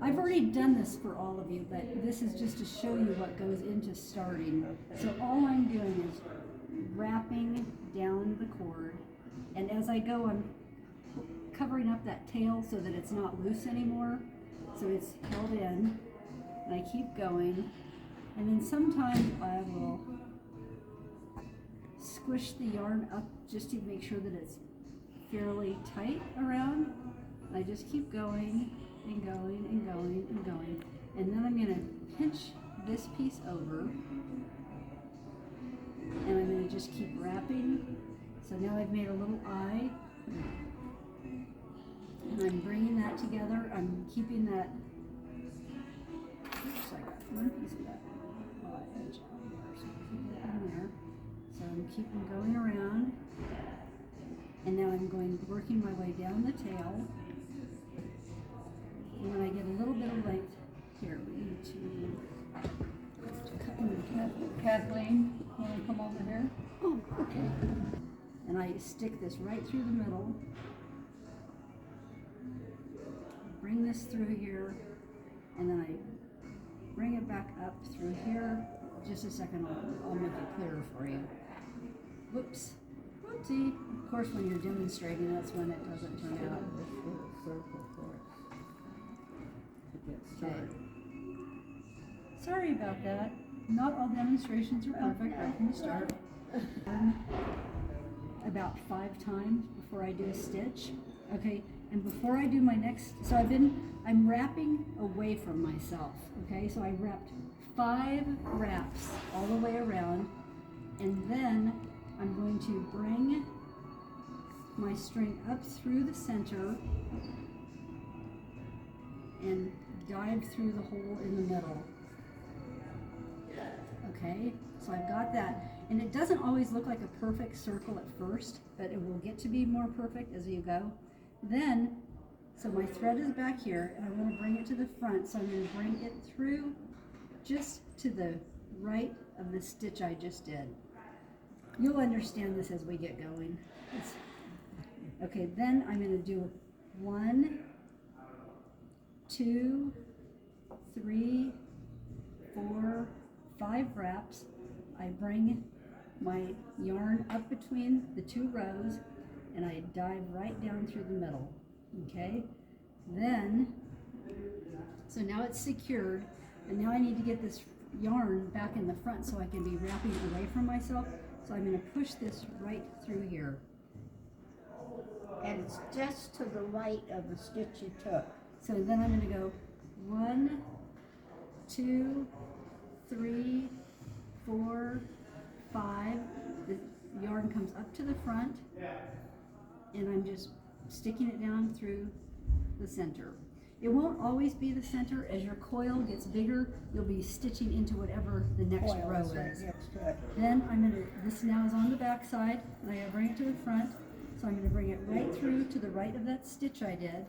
I've already done this for all of you, but this is just to show you what goes into starting. So all I'm doing is wrapping down the cord, and as I go, I'm covering up that tail so that it's not loose anymore, so it's held in, and I keep going, and then sometimes I will squish the yarn up just to make sure that it's fairly tight around. I just keep going and going and going and going, and then I'm going to pinch this piece over, and I'm going to just keep wrapping. So now I've made a little eye, and I'm bringing that together. I'm keeping that. Oops, I got one piece of that edge on there, so keep that in there. So I'm keeping going around, and now I'm working my way down the tail. And when I get a little bit of length, here we need to cut in. Kathleen, want to come over here? Oh, okay. And I stick this right through the middle. Bring this through here, and then I bring it back up through here. Just a second, I'll make it clearer for you. Whoops. Whoopsie. Of course, when you're demonstrating, that's when it doesn't turn out. Okay. Sorry about that. Not all demonstrations are perfect. I can start about 5 times before I do a stitch. Okay, and before I do my next, so I'm wrapping away from myself. Okay, so I wrapped 5 wraps all the way around, and then I'm going to bring my string up through the center and dive through the hole in the middle. Okay, so I've got that, and it doesn't always look like a perfect circle at first, but it will get to be more perfect as you go. Then, so my thread is back here, and I want to bring it to the front, so I'm going to bring it through just to the right of the stitch I just did. You'll understand this as we get going. Okay, then I'm going to do 1, 2, 3, 4, 5 wraps. I bring my yarn up between the 2 rows, and I dive right down through the middle. Okay, then, so now it's secured, and now I need to get this yarn back in the front so I can be wrapping away from myself. So I'm going to push this right through here. And it's just to the right of the stitch you took. So then I'm going to go 1, 2, 3, 4, 5. The yarn comes up to the front, and I'm just sticking it down through the center. It won't always be the center. As your coil gets bigger, you'll be stitching into whatever the next row is. Next to it. Then this now is on the back side, and I gotta bring it to the front. So I'm going to bring it right through to the right of that stitch I did.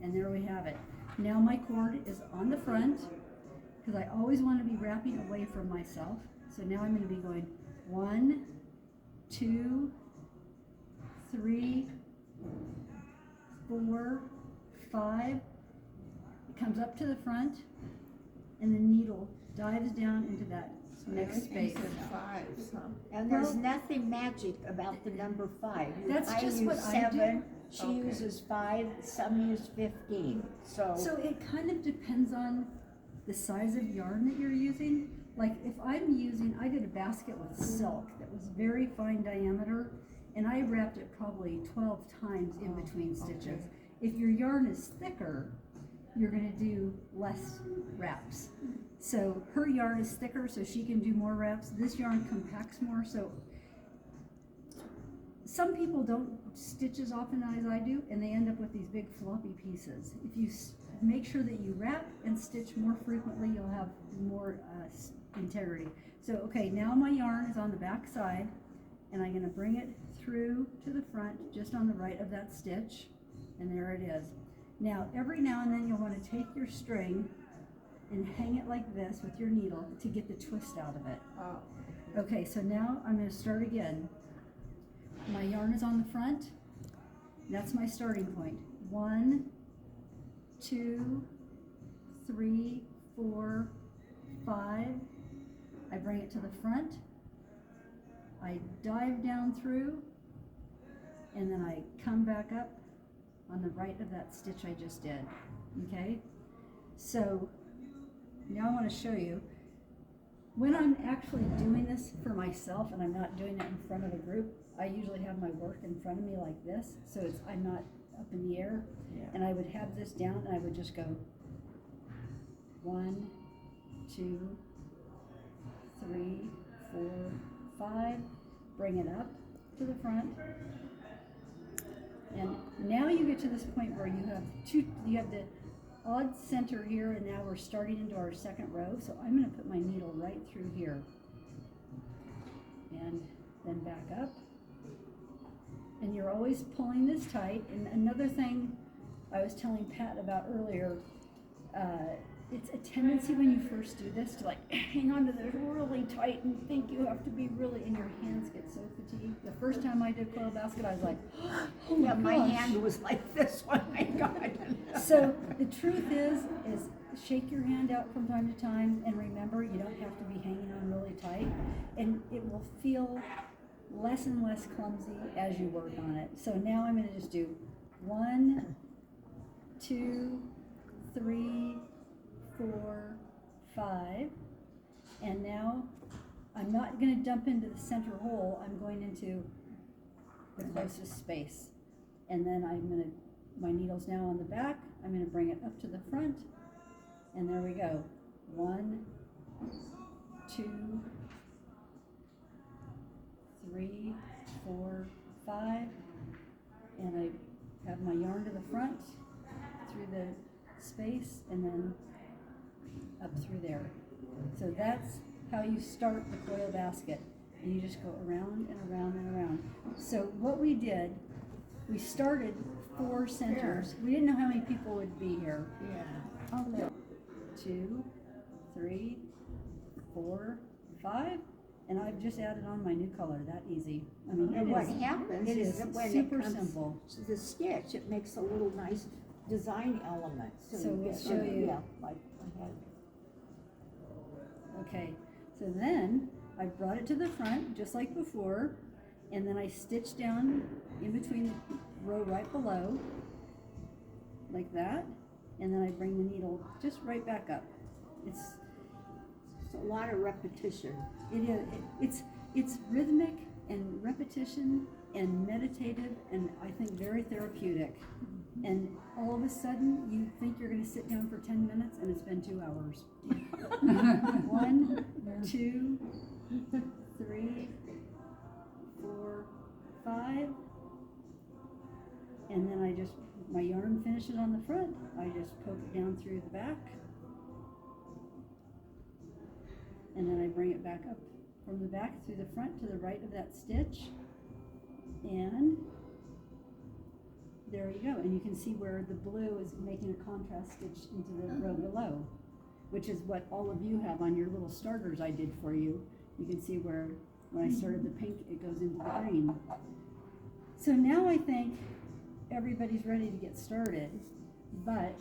And there we have it. Now my cord is on the front, because I always want to be wrapping away from myself. So now I'm going to be going 1, 2, 3, 4, 5. It comes up to the front, and the needle dives down into that next space. 5s, huh? And there's nothing magic about the number 5. That's I just use what I do. 7. She Okay. uses 5. Some use 15. So it kind of depends on the size of yarn that you're using. Like if I did a basket with silk that was very fine diameter, and I wrapped it probably 12 times in between stitches. If your yarn is thicker, you're going to do less wraps. So her yarn is thicker, so she can do more wraps. This yarn compacts more, so some people don't stitch as often as I do, and they end up with these big floppy pieces. If you make sure that you wrap and stitch more frequently, you'll have more integrity. So okay, now my yarn is on the back side, and I'm going to bring it through to the front, just on the right of that stitch, and there it is. Now, every now and then you'll want to take your string and hang it like this with your needle to get the twist out of it. Oh. Okay, so now I'm going to start again. My yarn is on the front, That's my starting point. 1, 2, 3, 4, 5. I bring it to the front. I dive down through, and then I come back up on the right of that stitch I just did. Okay? So now I want to show you. When I'm actually doing this for myself and I'm not doing it in front of a group, I usually have my work in front of me like this, so I'm not up in the air. Yeah. And I would have this down and I would just go 1, 2, 3, 4, 5, bring it up to the front. And now you get to this point where you have the odd center here, and now we're starting into our second row. So I'm going to put my needle right through here and then back up. And you're always pulling this tight. And another thing I was telling Pat about earlier, it's a tendency when you first do this to like hang on to this really tight and think you have to be really, and your hands get so fatigued. The first time I did coil basket, I was like, oh Yeah, my my gosh. hand was like this one, my God. So the truth is shake your hand out from time to time, and remember, you don't have to be hanging on really tight, and it will feel less and less clumsy as you work on it. So now I'm going to just do 1, 2, 3, 4, 5, and now I'm not going to dump into the center hole. I'm going into the closest space, and then my needle's now on the back. I'm going to bring it up to the front, and there we go. 1, 2, 3, 4, 5, and I have my yarn to the front through the space and then up through there. So that's how you start the coil basket, and you just go around and around and around. So what we did, we started 4 centers. We didn't know how many people would be here. Yeah. 2, 3, 4, 5, and I've just added on my new color. That easy. I mean, And what happens it is is that when super it comes simple. to the stitch, it makes a little nice design element. So you we'll get show you. Yeah, like I had. Okay, so then I brought it to the front just like before, and then I stitched down in between the row right below, like that, and then I bring the needle just right back up. It's A lot of repetition. it's rhythmic and repetition and meditative, and I think very therapeutic. And all of a sudden you think you're going to sit down for 10 minutes and it's been 2 hours. 1, 2, 3, 4, 5, and then my yarn finishes on the front. I just poke it down through the back, and then I bring it back up from the back through the front to the right of that stitch, and there you go. And you can see where the blue is making a contrast stitch into the row below, which is what all of you have on your little starters I did for you. You can see where when I started the pink, it goes into the green. So now I think everybody's ready to get started, but